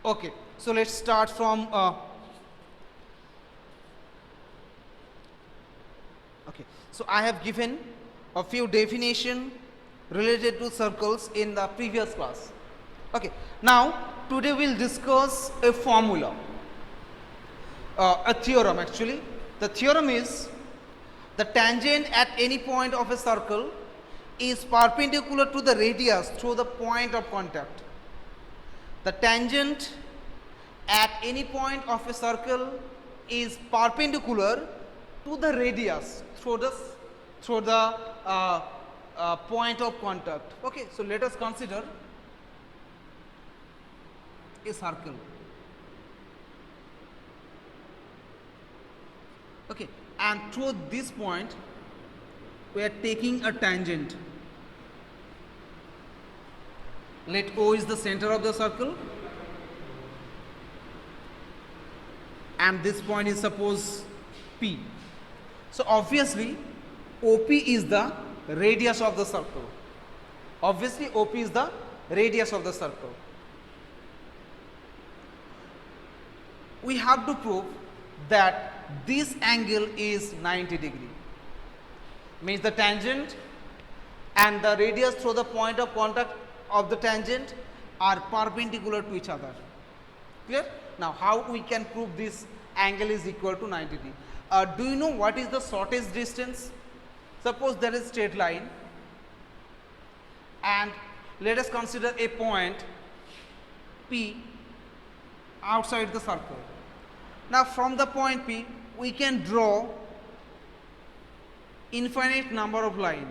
Okay, so let's start from okay, so I have given a few definition related to circles in the previous class. Okay, now today we'll discuss a formula, a theorem actually. The theorem is the tangent at any point of a circle is perpendicular to the radius through the point of contact. The tangent at any point of a circle is perpendicular to the radius through the point of contact. Okay, so let us consider a circle. Okay, and through this point we are taking a tangent. Let O is the center of the circle and this point is suppose P. So obviously OP is the radius of the circle. Obviously OP is the radius of the circle. We have to prove that this angle is 90 degree. Means the tangent and the radius through the point of contact of the tangent are perpendicular to each other. Clear? Now how we can prove this angle is equal to 90 degree? Do you know what is the shortest distance? Suppose there is straight line and let us consider a point P outside the circle. Now from the point P we can draw infinite number of line.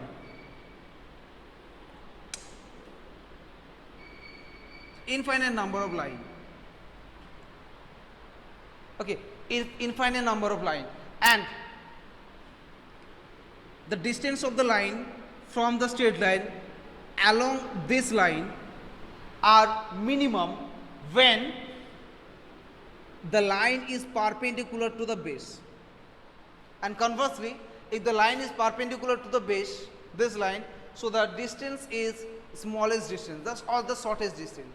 Infinite number of line. Okay, infinite number of line, and the distance of the line from the straight line along this line are minimum when the line is perpendicular to the base, and conversely if the line is perpendicular to the base, this line, so the distance is smallest distance, that's all the shortest distance.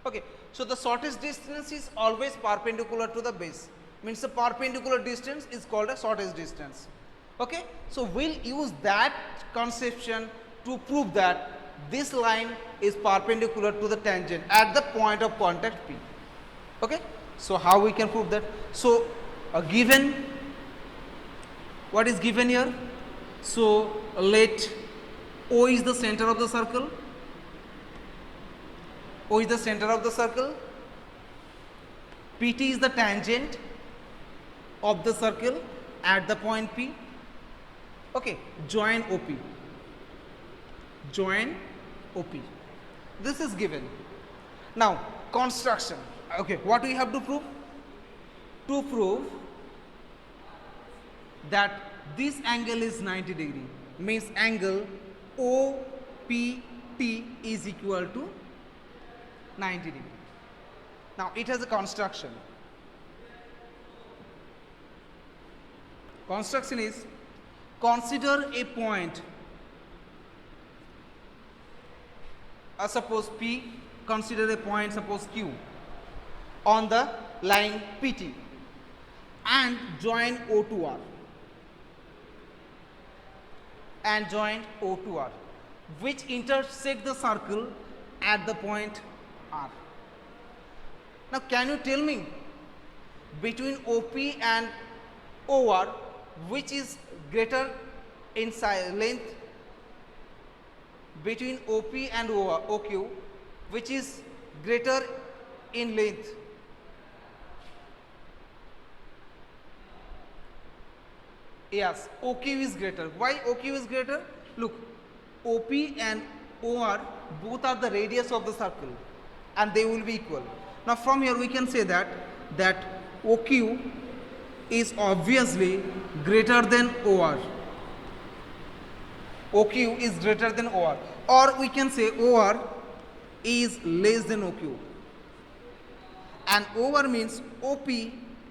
Okay, so the shortest distance is always perpendicular to the base, means the perpendicular distance is called a shortest distance. Okay, so we'll use that conception to prove that this line is perpendicular to the tangent at the point of contact P. Okay, so how we can prove that? So given, what is given here? So let O is the center of the circle. O is the center of the circle. PT is the tangent of the circle at the point P. Okay, join OP. Join OP. This is given. Now construction. Okay, what we have to prove? To prove that this angle is 90 degree, means angle OPT is equal to 90 degree. Now it has a construction. Construction is, consider a point, suppose P, consider a point suppose Q on the line PT and join O to R, and join O to R, which intersect the circle at the point R. Now can you tell me between OP and OR which is greater in length? Between OP and OQ which is greater in length? Yes, OQ is greater. Why OQ is greater? Look, OP and OR both are the radius of the circle and they will be equal. Now from here we can say that OQ is obviously greater than OR. OQ is greater than OR, or we can say OR is less than OQ, and OR means OP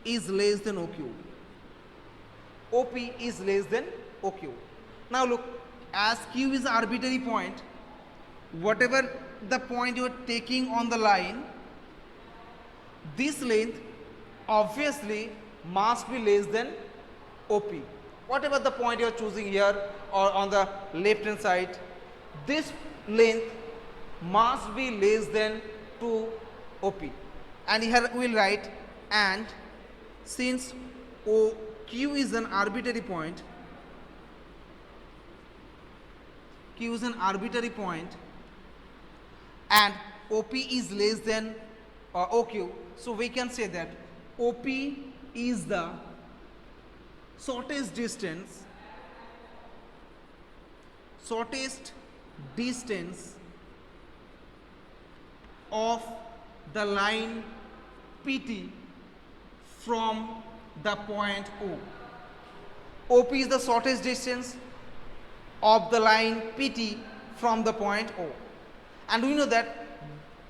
is less than OQ. OP is less than OQ. Now look, as Q is arbitrary point, whatever the point you are taking on the line, this length obviously must be less than OP. Whatever the point you are choosing here or on the left hand side, this length must be less than to OP. And here we will write, and since Q is an arbitrary point, Q is an arbitrary point and OP is less than OQ, so we can say that OP is the shortest distance of the line PT from the point O. OP is the shortest distance of the line PT from the point O. And we know that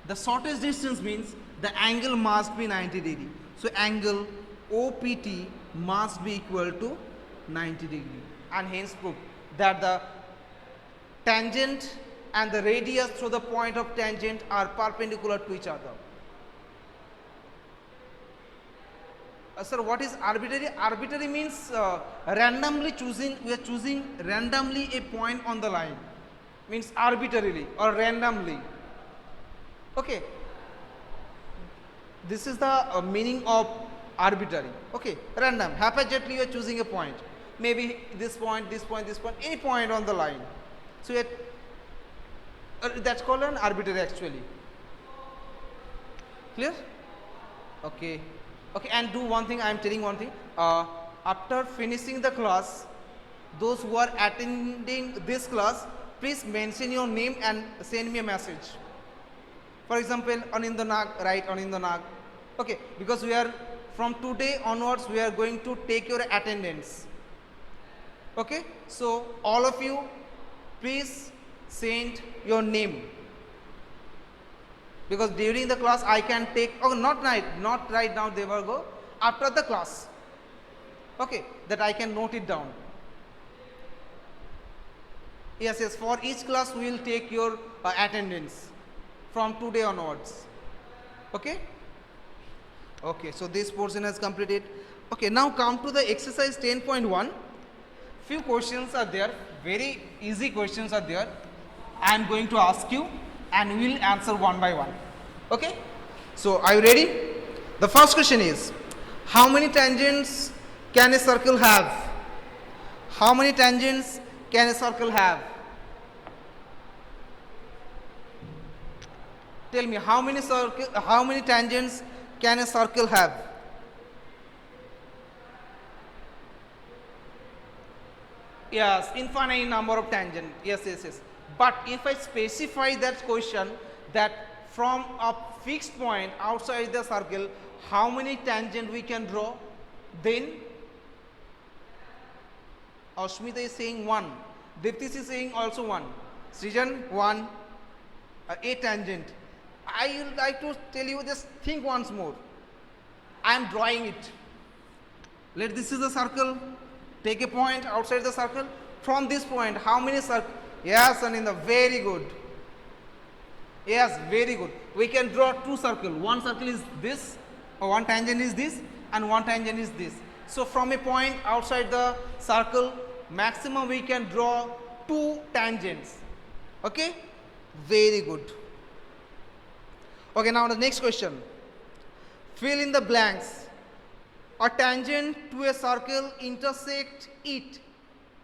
the shortest distance means the angle must be 90 degree. So angle OPT must be equal to 90 degree, and hence prove that the tangent and the radius through the point of tangent are perpendicular to each other. Sir, what is arbitrary? Arbitrary means randomly choosing, we are choosing randomly a point on the line, means arbitrarily or randomly. Okay, this is the meaning of arbitrary. Okay, random, haphazardly you are choosing a point, maybe this point, this point, this point, any point on the line. So that's called an arbitrary actually. Clear? Okay. Okay, and do one thing, I am telling one thing. After finishing the class, those who are attending this class, please mention your name and send me a message. For example, Anindra Nag, write Anindra Nag. Okay, because we are from today onwards, we are going to take your attendance. Okay, so all of you, please send your name. Because during the class I can take, oh not right now, they will go after the class. Okay, that I can note it down. Yes, for each class we will take your attendance from today onwards. Okay? Okay, so this portion has completed. Okay, now come to the exercise 10.1. Few questions are there, very easy questions are there. I am going to ask you and we will answer one by one. Okay, so are you ready? The first question is, how many tangents can a circle have? How many tangents can a circle have? Tell me, how many tangents can a circle have? Yes, infinite number of tangents. Yes. But if I specify that question, that from a fixed point outside the circle, how many tangents we can draw, then Ashmita is saying 1, Diptis is saying also 1, Srijan 1, a tangent. I would like to tell you, just think once more. I am drawing it. Let this is a circle. Take a point outside the circle. From this point, how many circles? Yes, Anindra, very good. Yes, very good. We can draw two circles. One circle is this, or one tangent is this, and one tangent is this. So from a point outside the circle, maximum we can draw two tangents. Okay? Very good. Okay, now the next question. Fill in the blanks. A tangent to a circle intersect it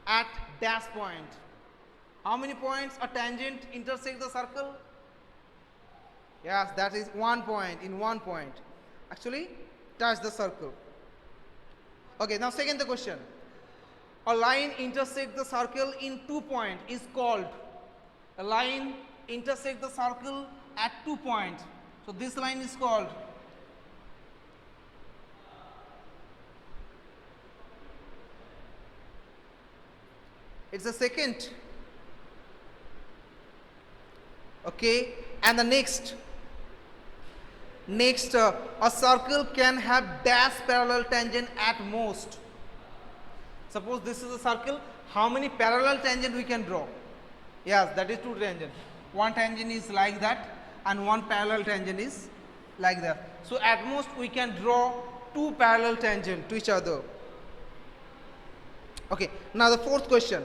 at dash point. How many points a tangent intersect the circle? Yes, that is 1 point. In 1 point, actually touch the circle. Okay, now second the question. A line intersect the circle in 2 points is called, a line intersect the circle at 2 points. So this line is called, it's the second. Okay, and the next, a circle can have dash parallel tangent at most. Suppose this is a circle, how many parallel tangent we can draw? Yes, that is 2 tangent. One tangent is like that and one parallel tangent is like that. So at most we can draw two parallel tangent to each other. Okay, now the fourth question.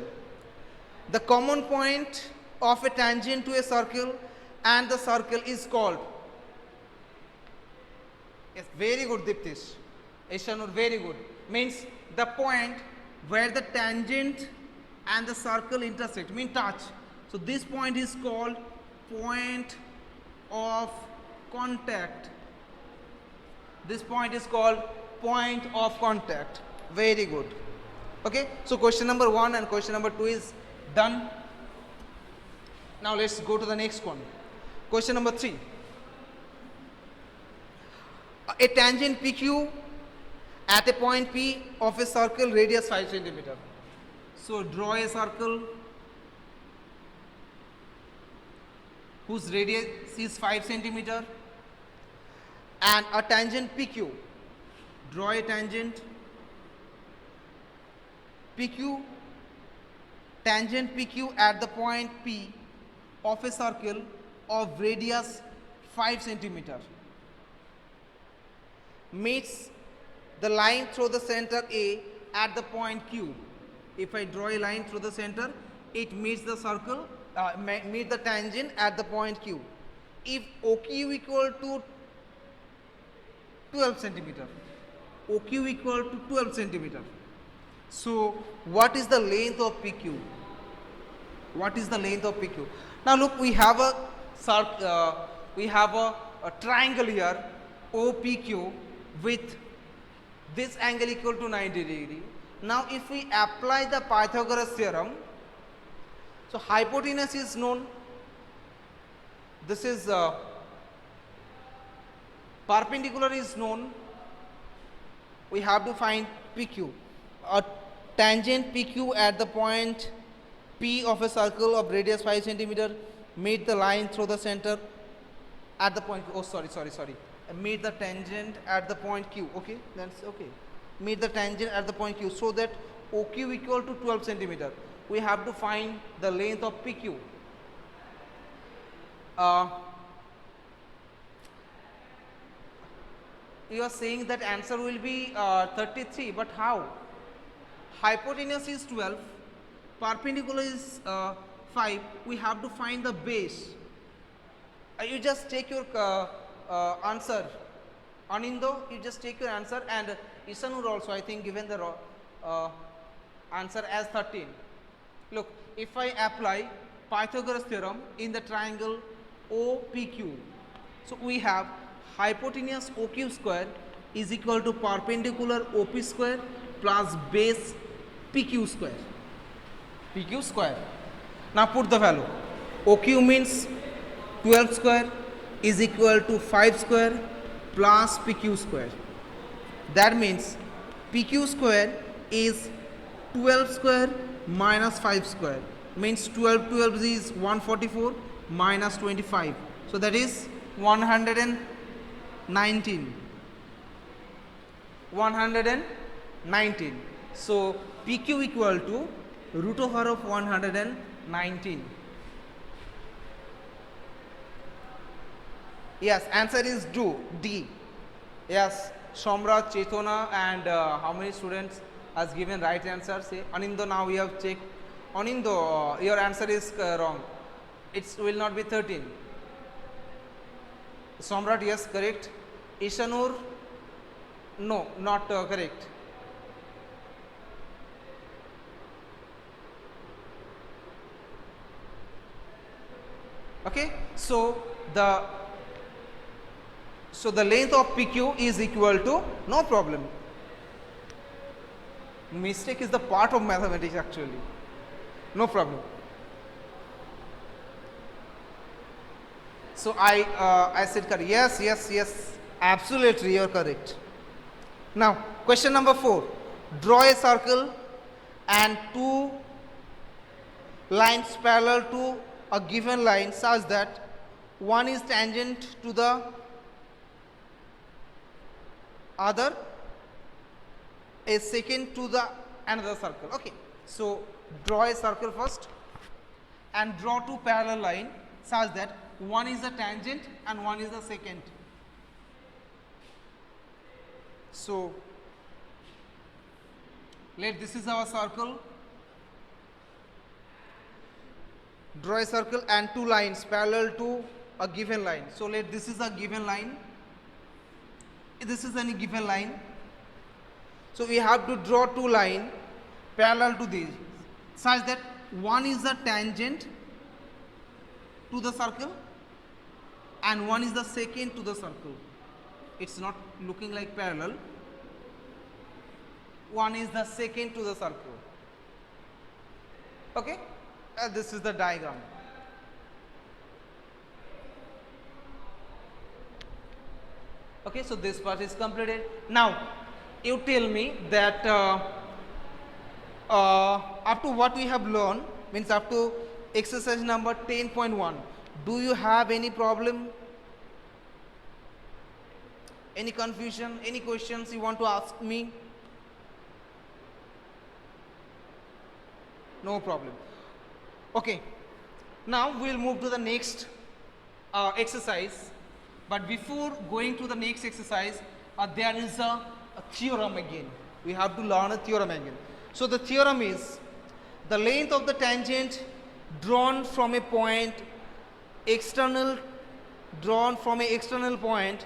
The common point of a tangent to a circle and the circle is called. Yes, very good, Diptish. Ishanur, very good. Means the point where the tangent and the circle intersect, mean touch. So this point is called point of contact. This point is called point of contact. Very good. Okay, so question number 1 and question number 2 is done. Now let's go to the next one. Question number 3. A tangent PQ at a point P of a circle radius 5 centimeter. So draw a circle whose radius is 5 centimeter and a tangent PQ. Draw a tangent PQ, tangent PQ at the point P of a circle of radius 5 centimeter meets the line through the center A at the point Q. If I draw a line through the center, it meets the circle, meet the tangent at the point Q. If OQ equal to 12 centimeter, OQ equal to 12 centimeter. So what is the length of PQ? What is the length of PQ? Now look, we have a triangle here, OPQ, with this angle equal to 90 degree. Now if we apply the Pythagoras theorem, so hypotenuse is known, this is perpendicular is known, we have to find PQ. A tangent PQ at the point P of a circle of radius 5 centimeter meet the line through the center at the point, meet the tangent at the point Q. Okay, that's okay. Meet the tangent at the point Q, so that OQ equal to 12 centimeter. We have to find the length of PQ. You are saying that answer will be 33, but how? Hypotenuse is 12, perpendicular is 5. We have to find the base. You just take your answer. Anindo, you just take your answer, and Isanur also, I think, given the answer as 13. Look, if I apply Pythagoras theorem in the triangle OPQ, so we have hypotenuse OQ square is equal to perpendicular OP square plus base PQ square. PQ square. Now put the value. OQ means 12 square is equal to 5 square plus PQ square. That means PQ square is 12 square minus 5 square. Means 12 is 144 minus 25. So that is 119. 119. So PQ equal to root over of 119. Yes, answer is D. Yes, Somrat, Chetona, and how many students has given right answer? Say Anindo. Now we have checked. Anindo, your answer is wrong. It will not be 13. Somrat, yes, correct. Ishanur, no, not correct. Okay, so the length of PQ is equal to, no problem. Mistake is the part of mathematics actually. No problem. So I said correct. Yes, absolutely, you are correct. Now question number 4. Draw a circle and two lines parallel to a given line such that one is tangent to the other, a second to the another circle. Okay, so draw a circle first and draw two parallel lines such that one is the tangent and one is the secant. So let this is our circle. Draw a circle and two lines parallel to a given line. So let this is a given line, this is any given line. So we have to draw two lines parallel to this such that one is the tangent to the circle and one is the secant to the circle. It's not looking like parallel. One is the secant to the circle. Okay, this is the diagram. Okay, so this part is completed. Now you tell me that up to what we have learned, means up to exercise number 10.1, do you have any problem, any confusion, any questions you want to ask me? No problem. Okay, now we'll move to the next exercise, but before going to the next exercise, there is a theorem again. We have to learn a theorem again. So the theorem is the length of the tangent drawn from a point external point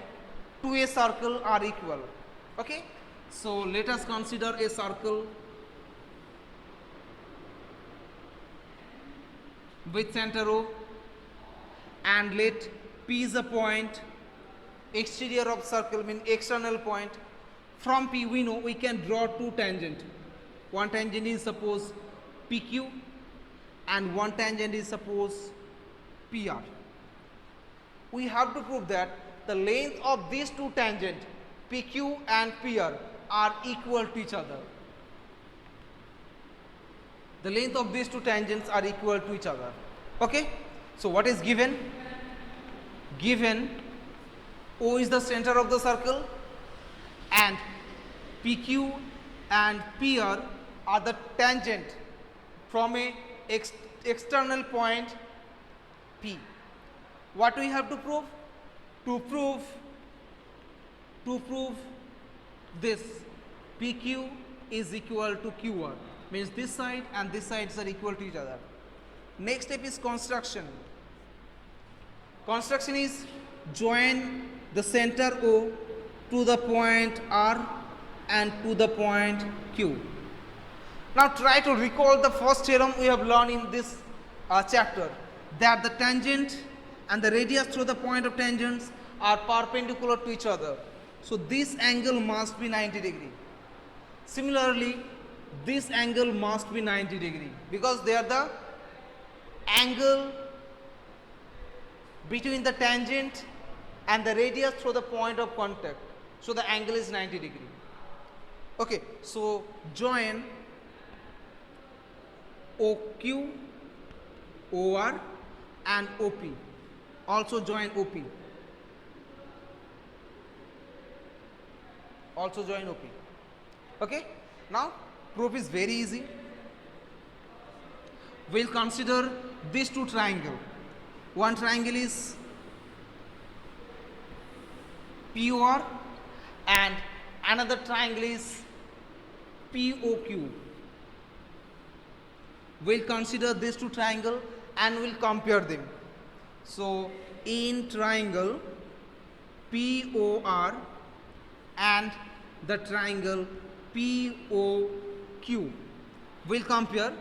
to a circle are equal. Okay, so let us consider a circle with center O, and let P is a point, exterior of circle means external point. From P we know we can draw two tangent. One tangent is suppose PQ and one tangent is suppose PR. We have to prove that the length of these two tangents PQ and PR are equal to each other. The length of these two tangents are equal to each other. Okay, so what is given? Given O is the center of the circle and PQ and PR are the tangent from a external point P. What we have to prove? To prove this, PQ is equal to QR, means this side and this sides are equal to each other. Next step is construction. Construction is join the center O to the point R and to the point Q. Now try to recall the first theorem we have learned in this chapter, that the tangent and the radius through the point of tangents are perpendicular to each other. So this angle must be 90 degree. Similarly, this angle must be 90 degree because they are the angle between the tangent and the radius through the point of contact. So the angle is 90 degree. Okay, so join OQ, OR and OP. Also join OP. Also join OP. Okay, now proof is very easy. We'll consider these two triangles. One triangle is POR and another triangle is POQ. We'll consider these two triangles and we'll compare them. So in triangle POR and the triangle POQ, we'll compare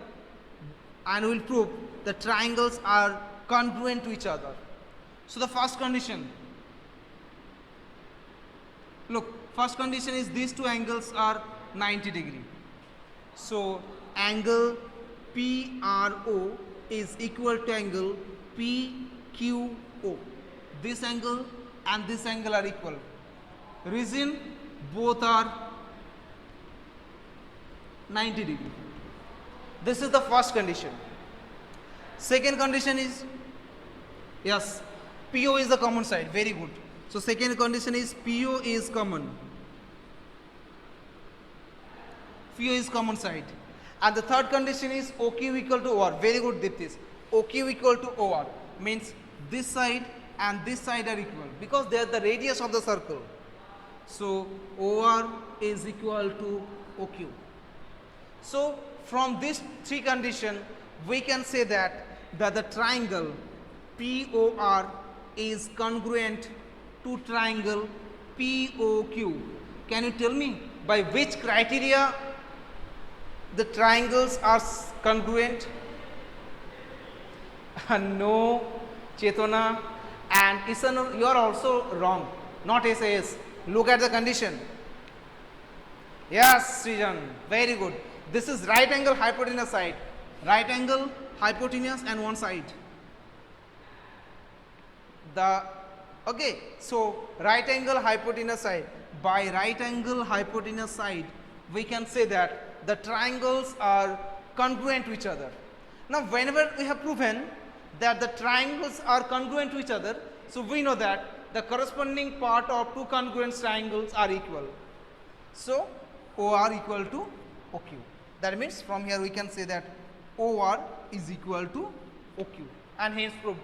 and we'll prove the triangles are congruent to each other. So the first condition, look, first condition is these two angles are 90 degree. So angle PRO is equal to angle PQO. This angle and this angle are equal. Reason, both are 90 degree. This is the first condition. Second condition is, yes, PO is the common side. Very good. So second condition is PO is common. PO is common side. And the third condition is OQ equal to OR. Very good, Diptis. OQ equal to OR means this side and this side are equal because they are the radius of the circle. So OR is equal to OQ. So from these three conditions, we can say that the triangle POR is congruent to triangle POQ. Can you tell me by which criteria the triangles are congruent? No, Chetona and Isan, you are also wrong. Not SAS. Look at the condition. Yes, Srijan, very good. This is right angle hypotenuse side. Right angle hypotenuse and one side. So right angle hypotenuse side. By right angle hypotenuse side, we can say that the triangles are congruent to each other. Now, whenever we have proven that the triangles are congruent to each other, so we know that the corresponding part of two congruent triangles are equal. So OR equal to OQ. That means from here we can say that OR is equal to OQ, and hence proved.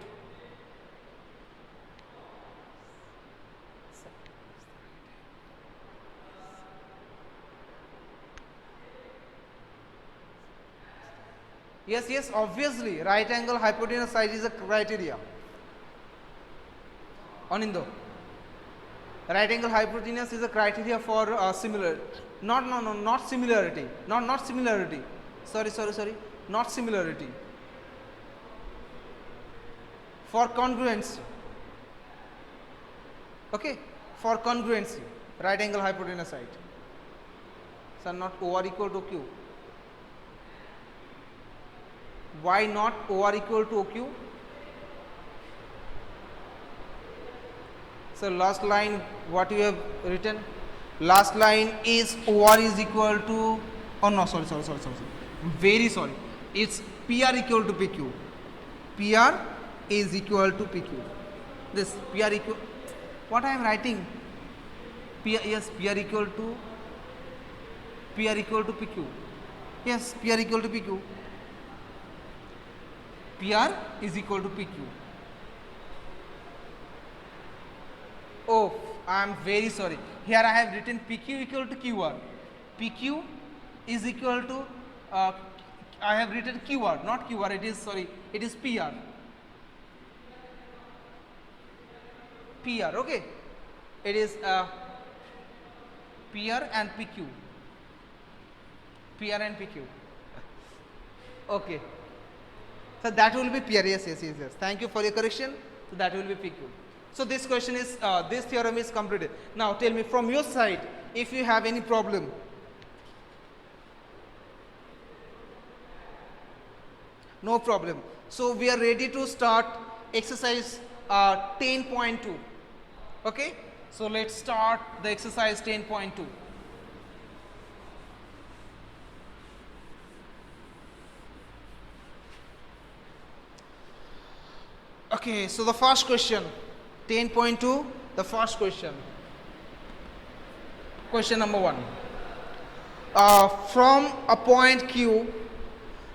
Yes, obviously right angle hypotenuse side is a criteria. Anindo, right angle hypotenuse is a criteria for similar. Not similarity. Not similarity. Sorry. Not similarity. For congruency. Okay. For congruency, right angle hypotenuse side. So not OR equal to Q. Why not OR equal to OQ? So last line, what you have written? Last line is OR is equal to, oh no, sorry. Very sorry. It's PR equal to PQ. PR is equal to PQ. This PR equal, what I am writing? Yes, PR equal to PQ. Yes, PR equal to PQ. PR is equal to PQ. Oh, I am very sorry. Here I have written PQ equal to QR. PQ is equal to, I have written QR, not QR, it is PR. PR, okay. It is PR and PQ. PR and PQ. Okay. So that will be PR. Yes. Thank you for your correction. So that will be PQ. So this question is, this theorem is completed. Now tell me from your side if you have any problem. No problem. So we are ready to start exercise 10.2. Okay. So let's start the exercise 10.2. Okay, so the first question, 10.2, the first question. Question number 1. From a point Q,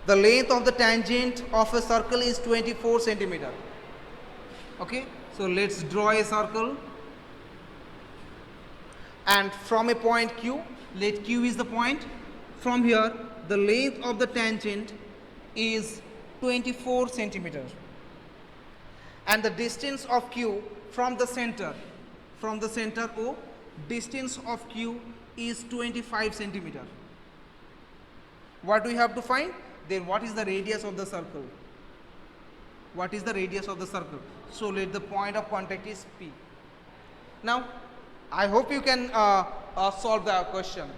the length of the tangent of a circle is 24 centimeter. Okay, so let's draw a circle. And from a point Q, let Q is the point. From here, the length of the tangent is 24 centimeters. And the distance of Q from the center O, distance of Q is 25 centimeter. What do we have to find? Then what is the radius of the circle? What is the radius of the circle? So let the point of contact is P. Now, I hope you can solve the question.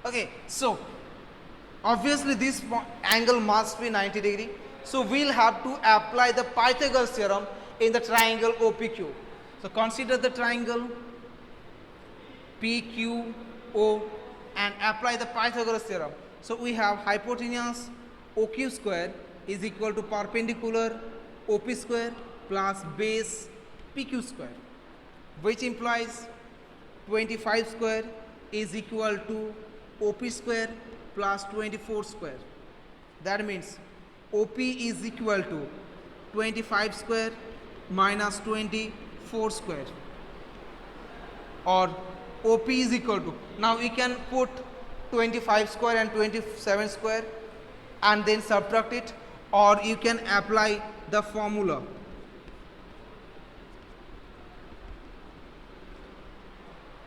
Okay, so obviously this angle must be 90 degree. So we'll have to apply the Pythagoras theorem in the triangle OPQ. So consider the triangle PQO and apply the Pythagoras theorem. So we have hypotenuse OQ square is equal to perpendicular OP square plus base PQ square, which implies 25 square is equal to OP square plus 24 square. That means OP is equal to 25 square minus 24 square. or OP is equal to, now we can put 25 square and 27 square and then subtract it, or you can apply the formula.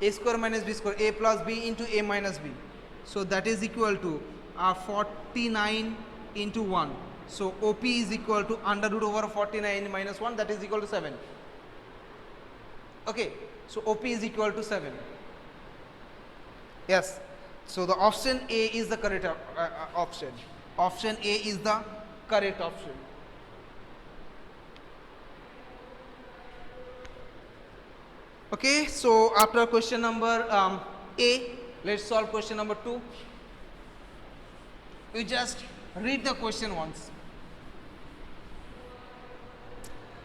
A square minus B square, A plus B into A minus B. So that is equal to 49 into 1. So OP is equal to under root over 49 minus 1, that is equal to 7. Okay, so OP is equal to 7. Yes, so the option A is the correct option. Option A is the correct option. Okay, so after question number A, let's solve question number 2. You just read the question once.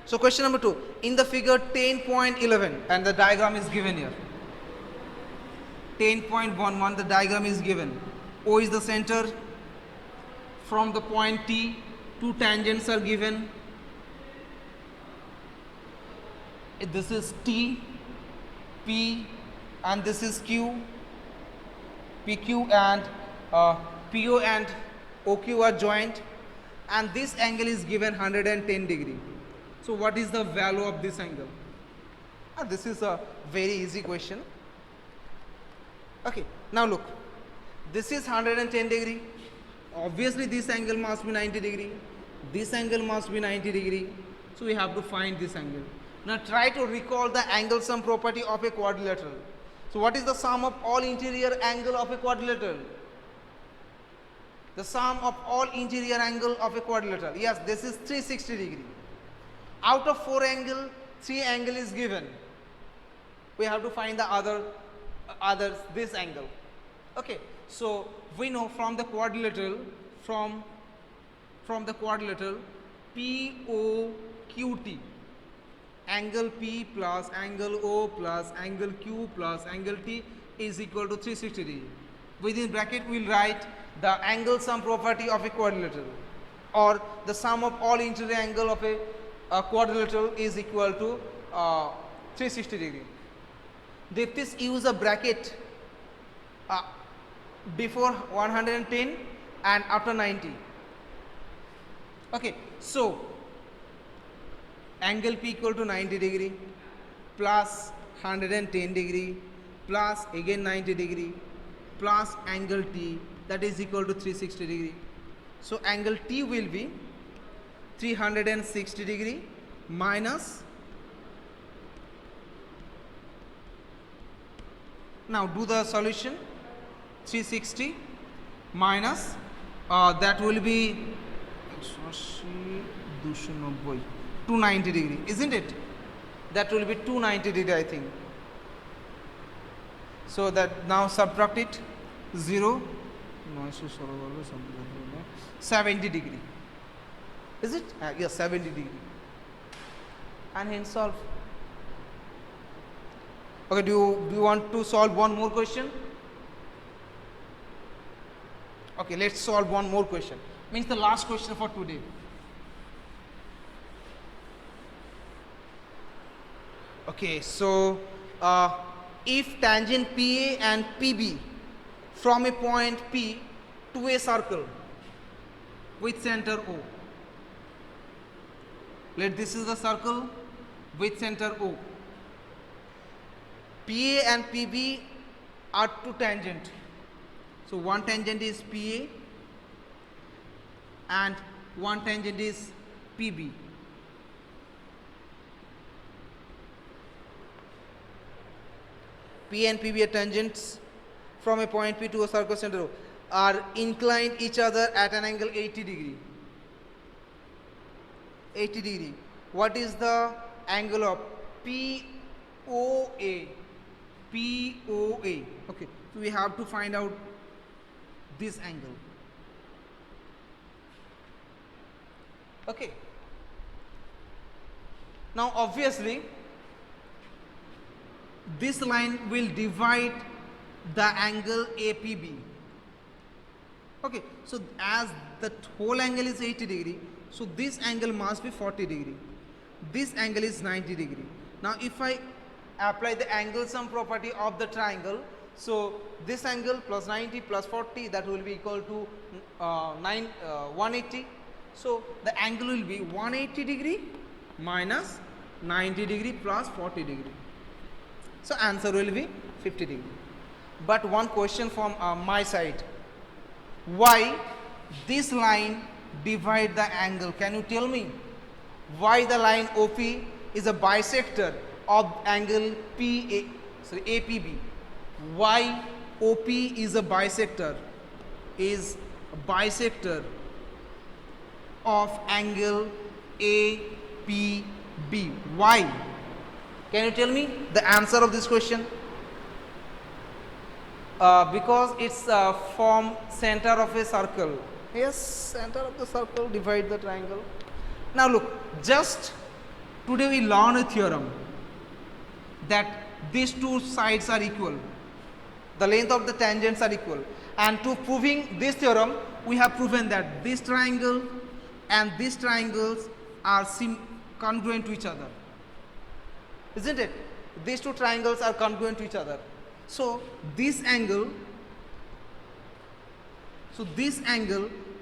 So question number 2, in the figure 10.11, and the diagram is given here. 10.11, the diagram is given. O is the center. From the point T, two tangents are given. This is T, P, and this is Q. PQ and PO and OQ are joined, and this angle is given 110 degree. So what is the value of this angle? This is a very easy question. Okay, now look, this is 110 degree. Obviously this angle must be 90 degree. This angle must be 90 degree. So we have to find this angle. Now try to recall the angle sum property of a quadrilateral. So what is the sum of all interior angle of a quadrilateral? The sum of all interior angle of a quadrilateral. Yes, this is 360 degree. Out of 4 angle, 3 angle is given. We have to find the others, this angle. Okay, so we know from the quadrilateral, from the quadrilateral POQT, angle P plus angle O plus angle Q plus angle T is equal to 360 degree. Within bracket we will write the angle sum property of a quadrilateral, or the sum of all interior angle of a quadrilateral is equal to 360 degree. If this use a bracket before 110 and after 90. Okay, so angle P equal to 90 degree plus 110 degree plus again 90 degree plus angle T, that is equal to 360 degree. So angle T will be 360 degree minus, now do the solution, 360 minus that will be 290 degree, isn't it? That will be 290 degree, I think. So that now subtract it, 0, 70 degree. Is it? Yes, 70 degree. And hence solve. Okay, do you want to solve one more question? Okay, let's solve one more question. Means the last question for today. Okay, so if tangent PA and PB from a point P to a circle with center O. Let this is the circle with center O. PA and PB are two tangent. So one tangent is PA and one tangent is PB. P and PB are tangents from a point P to a circle center O, are inclined each other at an angle 80 degree. 80 degree. What is the angle of POA? POA. Okay, so we have to find out this angle. Okay. Now obviously this line will divide the angle APB. Okay, so as the whole angle is 80 degree, so this angle must be 40 degree. This angle is 90 degree. Now if I apply the angle sum property of the triangle. So this angle plus 90 plus 40, that will be equal to 180. So the angle will be 180 degree minus 90 degree plus 40 degree. So answer will be 50 degree. But one question from my side, why this line divide the angle? Can you tell me why the line OP is a bisector of angle APB? Why OP is a bisector? Is a bisector of angle APB. Why? Can you tell me the answer of this question? Because it's from center of a circle. Yes, center of the circle divide the triangle. Now look, just today we learn a theorem that these two sides are equal. The length of the tangents are equal. And to proving this theorem, we have proven that this triangle and these triangles are congruent to each other. Isn't it? These two triangles are congruent to each other. So this angle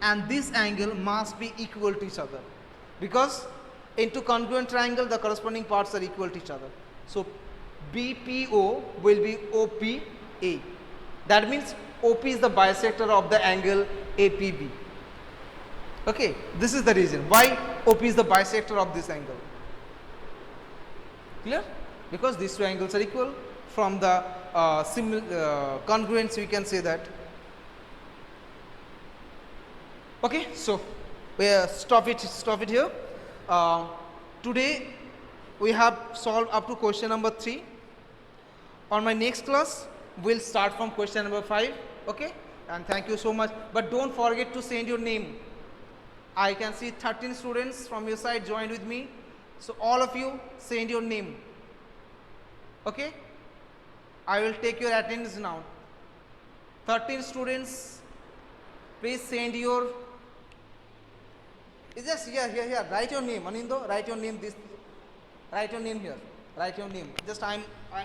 and this angle must be equal to each other, because into congruent triangle the corresponding parts are equal to each other. So BPO will be OPA. That means OP is the bisector of the angle APB. Okay, this is the reason why OP is the bisector of this angle. Clear? Because these two angles are equal. From the congruence we can say that. Okay, so we stop it here. Today we have solved up to question number 3. On my next class we'll start from question number 5. Okay, and thank you so much, but don't forget to send your name. I can see 13 students from your side joined with me, so all of you send your name. Okay, I will take your attendance now. 13 students, please send your, is just here, write your name. Anindo, write your name write your name here, write your name. Just I'm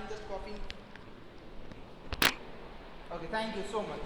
just copying. Okay, thank you so much.